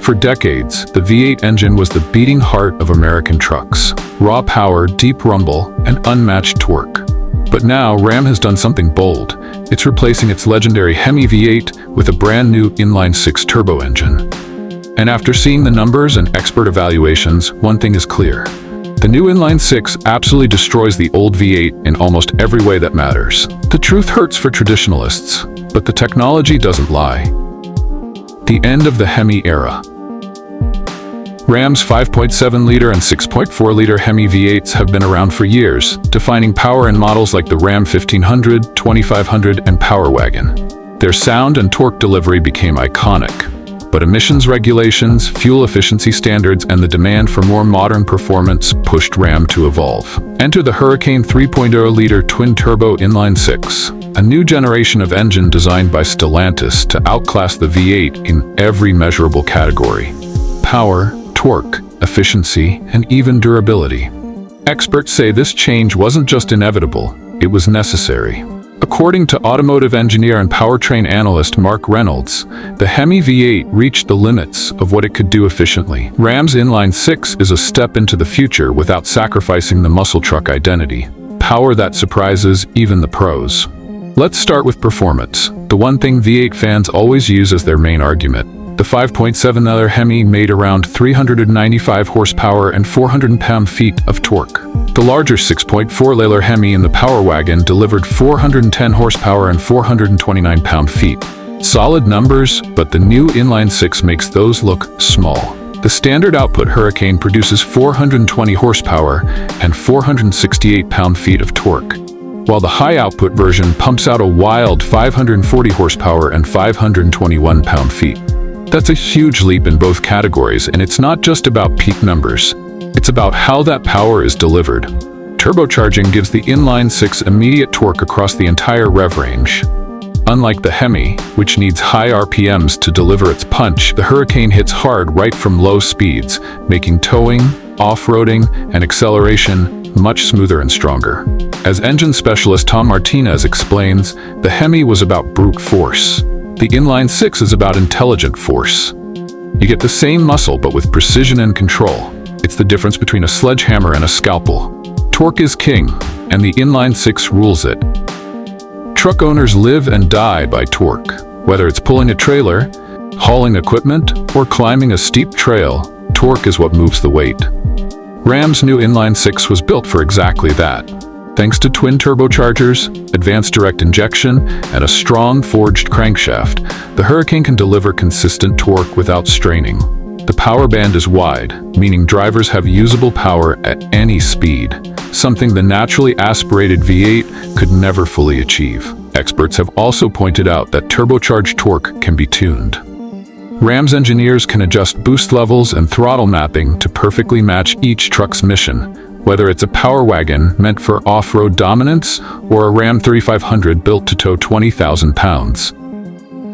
For decades, the V8 engine was the beating heart of American trucks. Raw power, deep rumble, and unmatched torque. But now, Ram has done something bold. It's replacing its legendary HEMI V8 with a brand new inline-6 turbo engine. And after seeing the numbers and expert evaluations, one thing is clear. The new inline-6 absolutely destroys the old V8 in almost every way that matters. The truth hurts for traditionalists, but the technology doesn't lie. The end of the HEMI era. Ram's 5.7-liter and 6.4-liter HEMI V8s have been around for years, defining power in models like the Ram 1500, 2500, and Power Wagon. Their sound and torque delivery became iconic, but emissions regulations, fuel efficiency standards, and the demand for more modern performance pushed Ram to evolve. Enter the Hurricane 3.0-liter twin-turbo inline-6, a new generation of engine designed by Stellantis to outclass the V8 in every measurable category: power, torque, efficiency, and even durability. Experts say this change wasn't just inevitable, it was necessary. According to automotive engineer and powertrain analyst Mark Reynolds, the HEMI V8 reached the limits of what it could do efficiently. Ram's inline-6 is a step into the future without sacrificing the muscle truck identity. Power that surprises even the pros. Let's start with performance, the one thing V8 fans always use as their main argument. The 5.7-liter HEMI made around 395 horsepower and 400 pound-feet of torque. The larger 6.4-liter HEMI in the Power Wagon delivered 410 horsepower and 429 pound-feet. Solid numbers, but the new inline-6 makes those look small. The standard output Hurricane produces 420 horsepower and 468 pound-feet of torque, while the high-output version pumps out a wild 540 horsepower and 521 pound-feet. That's a huge leap in both categories, and it's not just about peak numbers. It's about how that power is delivered. Turbocharging gives the inline-6 immediate torque across the entire rev range. Unlike the HEMI, which needs high RPMs to deliver its punch, the Hurricane hits hard right from low speeds, making towing, off-roading, and acceleration much smoother and stronger. As engine specialist Tom Martinez explains, the HEMI was about brute force. The inline-6 is about intelligent force. You get the same muscle but with precision and control. It's the difference between a sledgehammer and a scalpel. Torque is king, and the inline-6 rules it. Truck owners live and die by torque. Whether it's pulling a trailer, hauling equipment, or climbing a steep trail, torque is what moves the weight. Ram's new inline-6 was built for exactly that. Thanks to twin turbochargers, advanced direct injection, and a strong forged crankshaft, the Hurricane can deliver consistent torque without straining. The power band is wide, meaning drivers have usable power at any speed, something the naturally aspirated V8 could never fully achieve. Experts have also pointed out that turbocharged torque can be tuned. Ram's engineers can adjust boost levels and throttle mapping to perfectly match each truck's mission, whether it's a Power Wagon meant for off-road dominance or a Ram 3500 built to tow 20,000 pounds.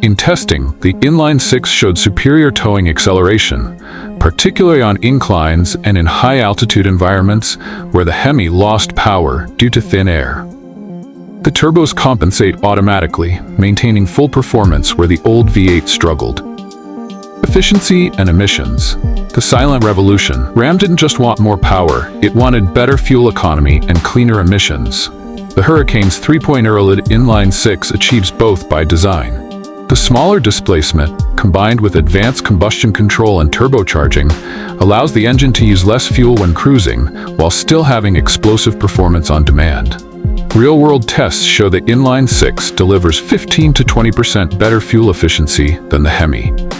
In testing, the inline-6 showed superior towing acceleration, particularly on inclines and in high-altitude environments where the HEMI lost power due to thin air. The turbos compensate automatically, maintaining full performance where the old V8 struggled. Efficiency and emissions. The silent revolution. Ram didn't just want more power, it wanted better fuel economy and cleaner emissions. The Hurricane's 3.0-liter inline-6 achieves both by design. The smaller displacement, combined with advanced combustion control and turbocharging, allows the engine to use less fuel when cruising, while still having explosive performance on demand. Real-world tests show that inline-6 delivers 15 to 20% better fuel efficiency than the HEMI.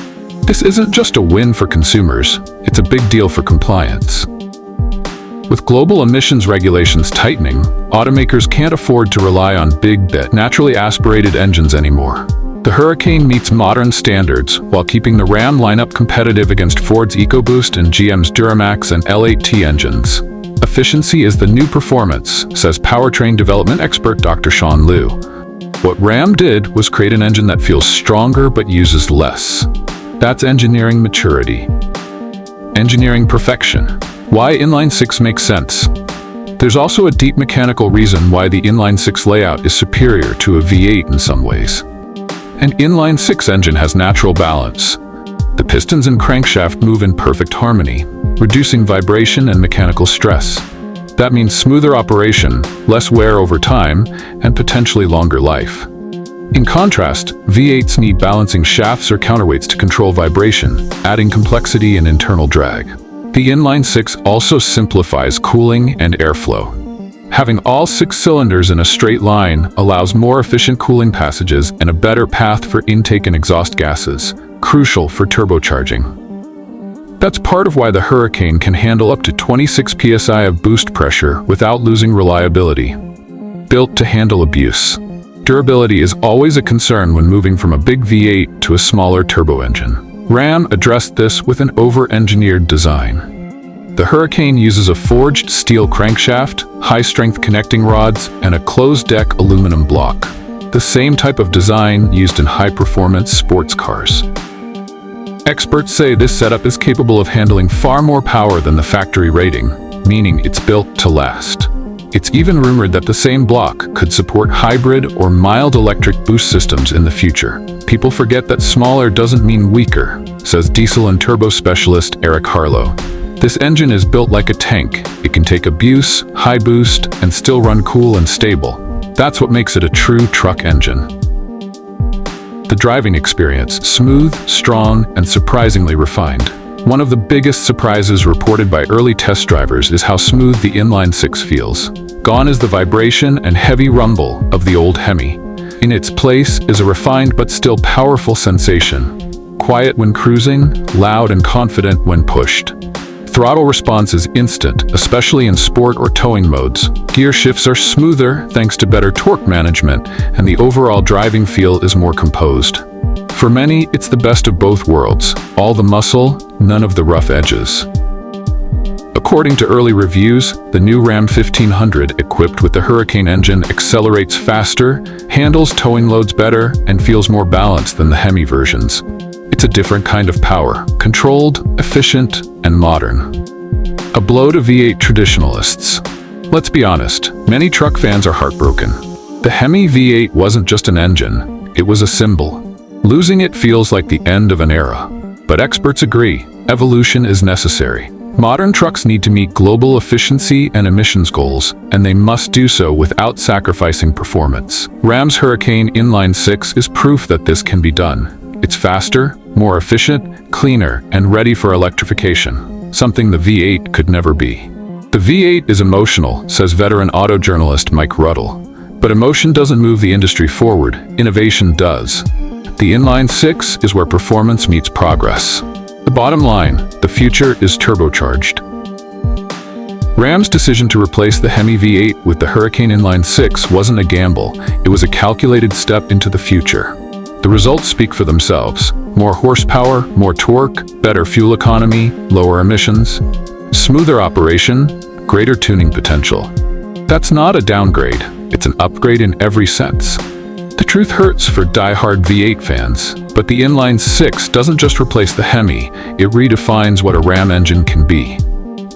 This isn't just a win for consumers, it's a big deal for compliance. With global emissions regulations tightening, automakers can't afford to rely on big-bet, naturally aspirated engines anymore. The Hurricane meets modern standards while keeping the Ram lineup competitive against Ford's EcoBoost and GM's Duramax and L8T engines. Efficiency is the new performance, says powertrain development expert Dr. Sean Liu. What Ram did was create an engine that feels stronger but uses less. That's engineering maturity. Engineering perfection. Why inline-6 makes sense. There's also a deep mechanical reason why the inline-6 layout is superior to a V8 in some ways. An inline-6 engine has natural balance. The pistons and crankshaft move in perfect harmony, reducing vibration and mechanical stress. That means smoother operation, less wear over time, and potentially longer life. In contrast, V8s need balancing shafts or counterweights to control vibration, adding complexity and internal drag. The inline-6 also simplifies cooling and airflow. Having all 6 cylinders in a straight line allows more efficient cooling passages and a better path for intake and exhaust gases, crucial for turbocharging. That's part of why the Hurricane can handle up to 26 psi of boost pressure without losing reliability. Built to handle abuse. Durability is always a concern when moving from a big V8 to a smaller turbo engine. Ram addressed this with an over-engineered design. The Hurricane uses a forged steel crankshaft, high-strength connecting rods, and a closed-deck aluminum block. The same type of design used in high-performance sports cars. Experts say this setup is capable of handling far more power than the factory rating, meaning it's built to last. It's even rumored that the same block could support hybrid or mild electric boost systems in the future. People forget that smaller doesn't mean weaker, says diesel and turbo specialist Eric Harlow. This engine is built like a tank. It can take abuse, high boost, and still run cool and stable. That's what makes it a true truck engine. The driving experience, smooth, strong, and surprisingly refined. One of the biggest surprises reported by early test drivers is how smooth the inline-6 feels. Gone is the vibration and heavy rumble of the old HEMI. In its place is a refined but still powerful sensation. Quiet when cruising, loud and confident when pushed. Throttle response is instant, especially in sport or towing modes. Gear shifts are smoother thanks to better torque management, and the overall driving feel is more composed. For many, it's the best of both worlds. All the muscle, none of the rough edges. According to early reviews, the new Ram 1500 equipped with the Hurricane engine accelerates faster, handles towing loads better, and feels more balanced than the HEMI versions. It's a different kind of power, controlled, efficient, and modern. A blow to V8 traditionalists. Let's be honest, many truck fans are heartbroken. The HEMI V8 wasn't just an engine, it was a symbol. Losing it feels like the end of an era. But experts agree, evolution is necessary. Modern trucks need to meet global efficiency and emissions goals, and they must do so without sacrificing performance. Ram's Hurricane Inline-6 is proof that this can be done. It's faster, more efficient, cleaner, and ready for electrification, something the V8 could never be. The V8 is emotional, says veteran auto journalist Mike Ruddle. But emotion doesn't move the industry forward, innovation does. The Inline-6 is where performance meets progress. The bottom line, the future is turbocharged. Ram's decision to replace the HEMI V8 with the Hurricane Inline-6 wasn't a gamble, it was a calculated step into the future. The results speak for themselves. More horsepower, more torque, better fuel economy, lower emissions, smoother operation, greater tuning potential. That's not a downgrade, it's an upgrade in every sense. The truth hurts for die-hard V8 fans, but the Inline-6 doesn't just replace the HEMI, it redefines what a Ram engine can be.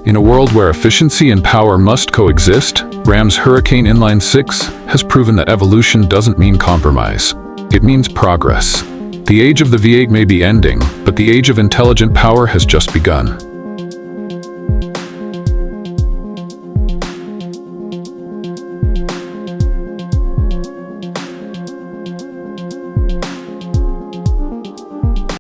In a world where efficiency and power must coexist, Ram's Hurricane Inline-6 has proven that evolution doesn't mean compromise. It means progress. The age of the V8 may be ending, but the age of intelligent power has just begun.